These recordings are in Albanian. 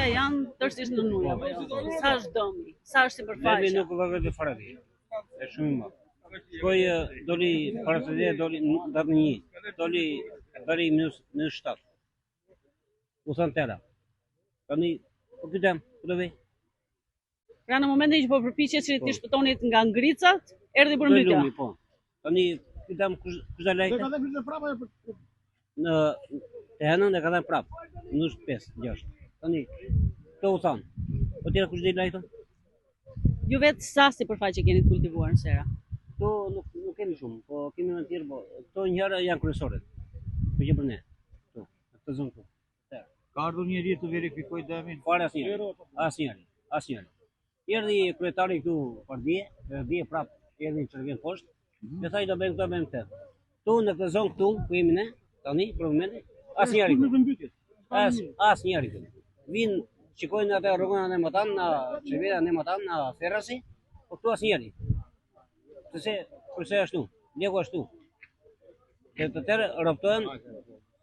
Janë tërësisht në ujë apo jo? Sa është dëmi? Sa është sipërfaqja? Dëmi nuk vëgët e fare di. Është shumë i madh. Shkoj doli para të dhe doli datë një. Doli bëri minus 7. U thanë tëra. Tani po kytem, ku do vej? Pra në momentin që po përpiqet që ti shpëtonit nga ngricat, erdhi për mbytja. Po. Tani kytem kush do lajte? Në Tehenën e ka dhënë prapë. Minus 5, 6. Tani, këto u thanë, po tjera kush dhe i lajton? Ju vetë sa sipërfaqe keni të kultivuar në sera? Këto nuk kemi shumë, po kemi në tjerë, po këto njëra janë kryesoret, po që për ne, këto, në këtë zonë këtu. Ka ardhur njëri të verifikoj dëmin? Fare asnjëri. Erdhi kryetari këtu për dje prapë, erdhi çergen poshtë, dhe thaj do bëjmë këto, bëjmë këtë. Këtu në këtë zonë këtu, ku jemi ne, tani, për momentin, asnjëri. Asnjëri këtu. Vinë, shikojnë atë rrugën anë më tanë, në qevera anë më tanë, në ferrasi, po këtu asnjëri. Përse ashtu, leko ashtu. Dhe të tërë rëptojnë,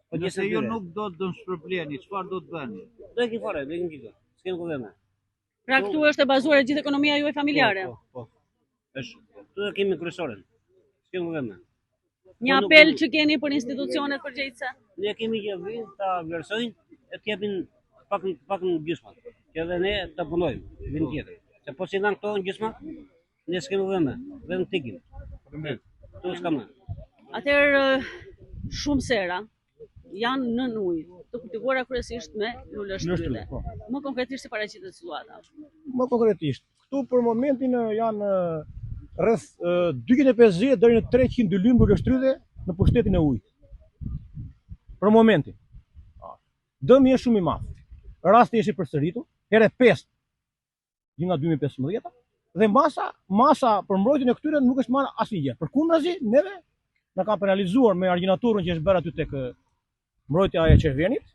po nëse ju nuk do të shpërbleni, çfarë do të bëni? Do e ki fare, do e ki gjithë, s'kemë ku veme. Pra këtu është e bazuar e gjithë ekonomia juaj familjare? Po. Këtu e kemi kryesoren, s'kemë ku veme. Një apel që keni për institucionet përgjegjëse? Ne kemi që vinë të vlerësojnë e të jepin pak në gjysmat, që edhe ne të punojmë, vinë tjetër. Se po si dhanë këto në gjysmat, ne s'kemi vëme, dhe në tikim. Tu s'ka më. Atëherë, shumë sera janë në ujë, të kultivuara kryesisht me lule shtrydhe. Më konkretisht si paraqitet situata? Më konkretisht, këtu për momentin janë rreth 250 deri në 300 lule lule shtrydhe në pushtetin e ujit. Për momentin. Dëmi është shumë i madh. Rasti është i përsëritur, herë 5 nga 2015 dhe masa për mbrojtjen e këtyre nuk është marrë asnjë. Përkundazi, neve na ka penalizuar me argjinaturën që është bërë aty tek mbrojtja e qeverit,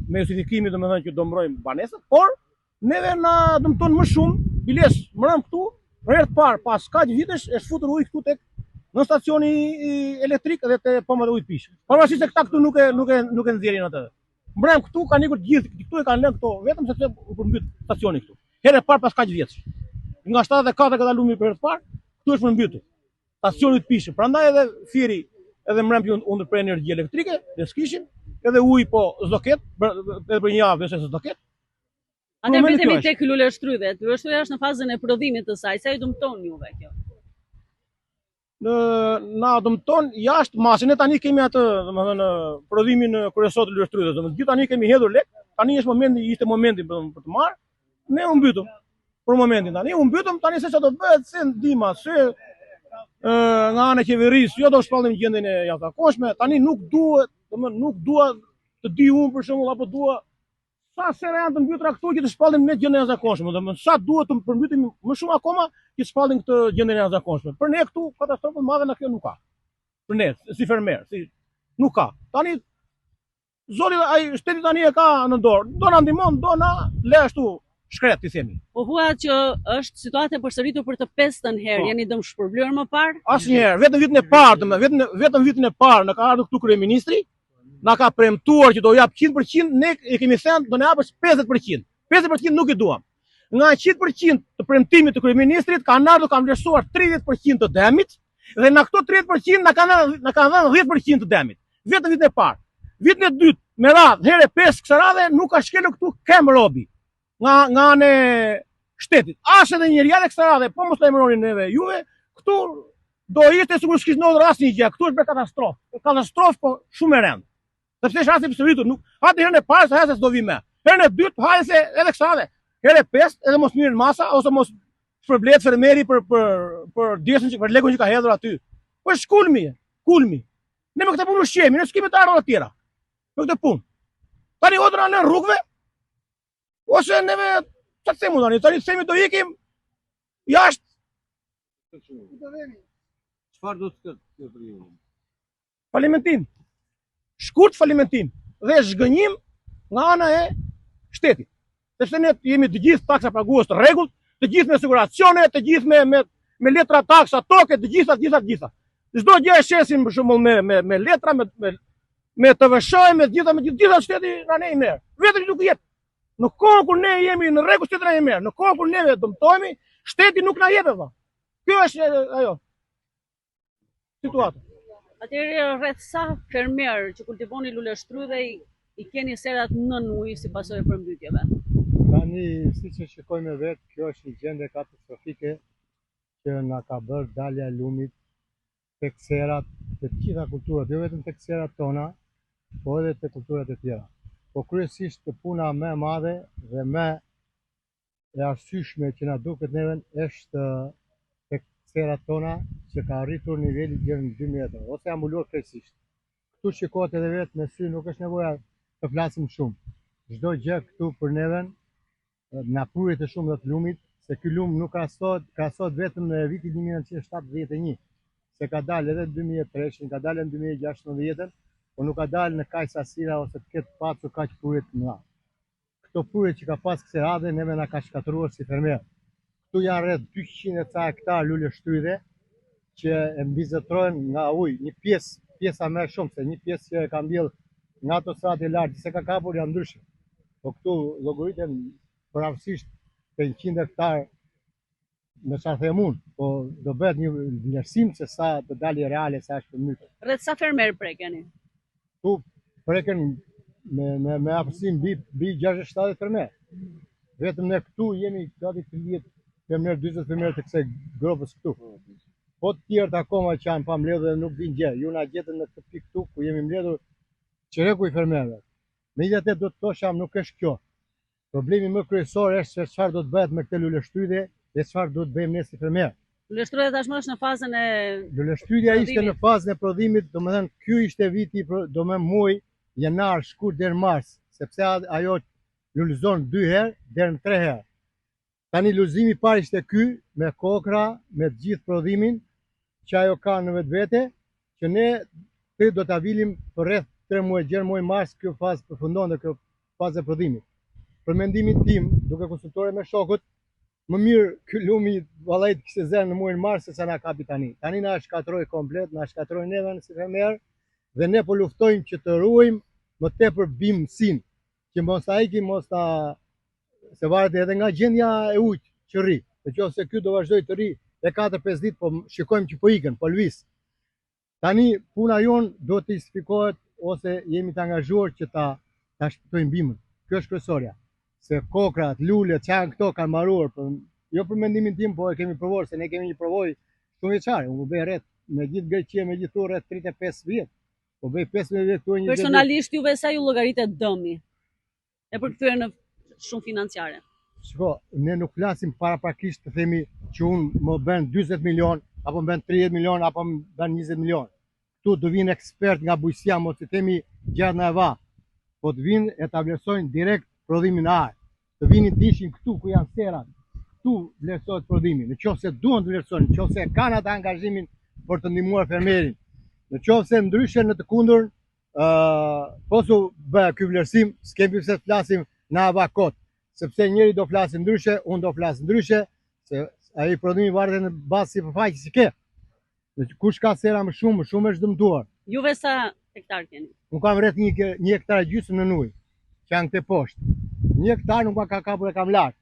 me justifikimin domethënë që do mbrojmë banesat, por neve na dëmton më shumë biles mbrëm këtu, herë të parë pas kaq vitesh është futur ujë këtu tek në stacioni elektrik dhe te pompat e ujit pish. Pavarësisht se këta këtu nuk e nxjerrin atë. Mbrëm këtu kanë ikur gjithë, këtu e kanë lënë këto vetëm sepse u përmbyt stacioni këtu. Herë e parë pas kaq vjetësh. Nga 74 ka dalur për herë të parë, këtu është përmbytur. Stacioni të pishë. Prandaj edhe fieri edhe mbrëm ju ndërprer energji elektrike, ne s'kishim, edhe ujë po s'do ket, edhe për një javë nëse s'do ket. Atë vetëm tek lule shtrydhe, lule shtrydhe është në fazën e prodhimit të saj, sa i dëmton juve kjo? Na dëmton jashtë masën. Ne tani kemi atë, domethënë, prodhimin kryesor të lule shtrydhe. Domethënë, gjithë tani kemi hedhur lek. Tani ishte momenti për të marrë. Ne u mbytëm. Për momentin tani u mbytëm, tani se çfarë do bëhet, se ndihma, se nga ana e qeverisë, jo do shpallim gjendjen e jashtëzakonshme. Tani nuk duhet, domethënë, nuk dua të di unë për shembull apo dua sa sera janë të mbytura këtu që të shpallim ne gjendjen e jashtëzakonshme. Domethënë, sa duhet të përmbytim më shumë akoma që të shpallim këtë gjendjen e jashtëzakonshme. Për ne këtu katastrofë të madhe na kjo nuk ka. Për ne si fermer, nuk ka. Tani zoti ai shteti tani e ka në dorë. Do na ndihmon, do na le ashtu shkret ti themi. Po thua që është situatë e përsëritur për të 5-ën herë, jeni dëm shpërblyer më parë? Asnjëherë, vetëm vitin e parë, vetëm vitin e parë na ka ardhur këtu kryeministri, na ka premtuar që do jap 100%, ne e kemi thënë do na japësh 50%. 50% nuk i duam. Nga 100% të premtimit të kryeministrit kanë ardhur kanë vlerësuar 30% të dëmit dhe nga këto 30% na kanë dhënë 10% të dëmit. Vetëm vitin e parë. Vitin e dytë me radhë herë 5 kësaj radhe nuk ka shkelur këtu kem robi. Nga anë shtetit. As edhe një rial kësaj radhe, po mos lajmëroni neve juve, këtu do ishte sikur s'kishte ndodhur asnjë gjë. Këtu është bërë katastrofë. Katastrofë po shumë e rëndë. Sepse është rasti i përsëritur, nuk atë herën e parë sa s'do vi më. Herën e dytë hajse se edhe kësaj radhe. Herë 5 edhe mos mirën masa ose mos shpërblet fermeri për diesën që për lekun që ka hedhur aty. Po është kulmi. Ne me këtë punë ushqemi, ne s'kemi të ardhur të tjera. Me këtë punë. Tani ose na lën rrugëve, ose neve çfarë themu tani themi do ikim jashtë. Çfarë do të thotë kjo për ju? Falimentim. Shkurt falimentim dhe zhgënjim nga ana e shtetit. Sepse ne jemi të gjithë taksa pagues të rregullt, të gjithë me siguracione, të gjithë me letra taksa toke, të gjitha. Çdo gjë e shesin për shembull me letra, me TVSH, me gjitha shteti na ne i merr. Vetëm nuk jep. Në kohën kur ne jemi në rregull, shteti na i merr. Në kohën kur neve dëmtojmë, shteti nuk na jep valla. Kjo është ajo situata. Atëherë rreth sa fermer që kultivoni lule shtrydhe i keni serat nën ujë si pasojë e përmbytjeve? Tani, siç e shikojmë vetë, kjo është një gjendje katastrofike që na ka bërë dalja e lumit tek serat të gjitha kulturat, jo vetëm tek serat tona, po edhe tek kulturat e tjera. Po kryesisht puna më e madhe dhe më e arsyeshme që na duket neve është tek serat tona që ka arritur niveli deri në 2 metra, ose ambuluar krejtësisht. Ktu shikohet edhe vetë me sy, nuk është nevoja të flasim shumë. Çdo gjë këtu për neve na pruhet të shumë të lumit, se ky lum nuk krahasohet vetëm në vitin 1971, se ka dalë edhe në 2003, ka dalë në 2016, po nuk ka dalë në kaq sasira ose të ketë pasur kaq pruhet të mëdha. Këto pruhet që ka pas kësaj radhe neve na ka shkatëruar si fermer. Këtu janë rreth 200 e ca hektar lule shtrydhe që e mbizetrohen nga ujë, një pjesa më shumë se një pjesë që e ka mbjell nga ato stratë e lartë, se ka kapur janë ndryshe. Po këtu llogariten përvarësisht të 100 hektar në çfarë them unë, po do bëhet një vlerësim se sa të dalë reale sa është përmbytur. Rreth sa fermer prekeni? Tu preken me afërsim mbi 60-70 fermer. Vetëm ne këtu jemi gati 30 fermer, 40 fermer të kësaj grupës këtu. Po të tjerët akoma që janë pa mbledhur dhe nuk din gjë. Ju na gjetën në këtë pikë këtu ku jemi mbledhur çereku i fermerëve. Megjithatë do të thosha nuk është kjo. Problemi më kryesor është se çfarë do të bëhet me këtë lule shtrydhe dhe çfarë do të bëjmë ne si fermer. Lule shtrydhe tashmë është në fazën e Lule shtrydhja ishte në fazën e prodhimit, domethënë ky ishte viti, domethënë muaj janar, shkurt deri në mars, sepse ajo lulëzon 2 herë deri në 3 herë. Tani lulëzimi i parë ishte ky me kokra, me të gjithë prodhimin që ajo ka në vetvete, që ne do ta vilim për rreth 3 muaj, gjerë muaj mars, kjo fazë përfundon dhe kjo fazë e prodhimit. Për mendimin tim, duke konsultuar me shokut, më mirë ky lumi vallai të kishte zënë në muajin mars se sa na kapi tani. Tani na shkatroi komplet, na shkatroi neve si fermer dhe ne po luftojmë që të ruajmë më tepër bimësin, që mos ta ikim, mos ta se varet edhe nga gjendja e ujit që rri. Nëse ky do vazhdoj të rri e 4-5 ditë, po shikojmë që po ikën, po lëviz. Tani puna jon duhet të justifikohet ose jemi të angazhuar që ta shpëtojmë bimën. Kjo është kryesorja. Se kokrat, lulet, që janë këto kanë mbaruar, jo për mendimin tim, po e kemi provuar, se ne kemi një provoj shumë vjeçare. Unë bëj rreth me gjithë Greqia, me gjithë rreth 35 vjet. Po bëj 15 vjet këtu 20 vjet. Personalisht juve sa ju llogaritet dëmi e përkthyer në shumë financiare? Shiko, ne nuk flasim paraprakisht të themi që unë më bën 40 milion, apo më bën 30 milion, apo më bën 20 milion. Këtu do vinë ekspert nga bujqësia, mos të themi gjatë në eva, po të vinë e ta vlerësojnë direkt prodhimin e ajër. Të vinin të ishin këtu ku janë serat, këtu vlerësohet prodhimi. Në qoftë se duan të vlerësojnë, në qoftë se kanë atë angazhimin për të ndihmuar fermerin, në qoftë se ndryshe në të kundërt, posu bëj ky vlerësim, s'kemi pse të flasim në ava kot, sepse njëri do flasë ndryshe, unë do flas ndryshe, se ai prodhimi varet në bazë sipërfaqe që ke. Kush ka sera më shumë është dëmtuar. Juve sa hektar keni? Unë kam rreth 1 hektar gjysmë në ujë, që janë këte poshtë. 1 hektar nuk ma ka kapur e kam lartë.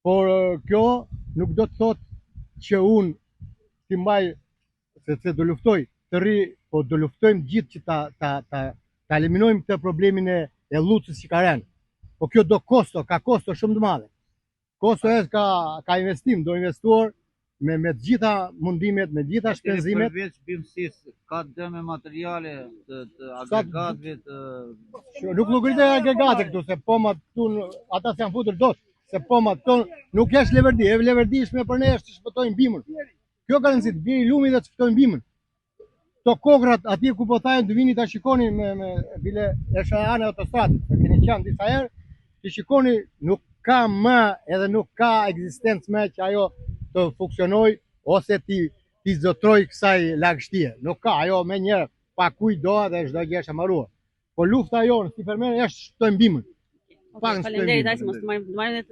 Por kjo nuk do të thotë që unë ti mbaj, se do luftoj të rri, po do luftojmë gjithë që ta eliminojmë këtë problemin e lutës që ka rënë. Po kjo do ka kosto shumë të madhe. Kosto ka investim, do investuar me të gjitha mundimet, me të gjitha shpenzimet. Përveç bimësisë, ka dëme materiale të agregatëve të... Nuk llogarit e agregate këtu, se pomat këtu, ata s'janë futur dot, se pomat këtu nuk është leverdi, e leverdishme për ne është të shpëtojmë bimën. Kjo ka rëndësi, të biri lumi dhe të shpëtojmë bimën. Këto kokrat atje ku po thajnë të vini ta shikoni me bile e shajane autostradit, se keni qenë disa herë, të shikoni nuk ka më edhe nuk ka ekzistencë më që ajo të funksionoj ose ti zotroj kësaj lagështie. Nuk ka, ajo me njerë pa kuj doa dhe çdo gjë është e mbaruar. Po lufta jonë si fermer është shtojmë bimën. Faleminderit, mos të marrim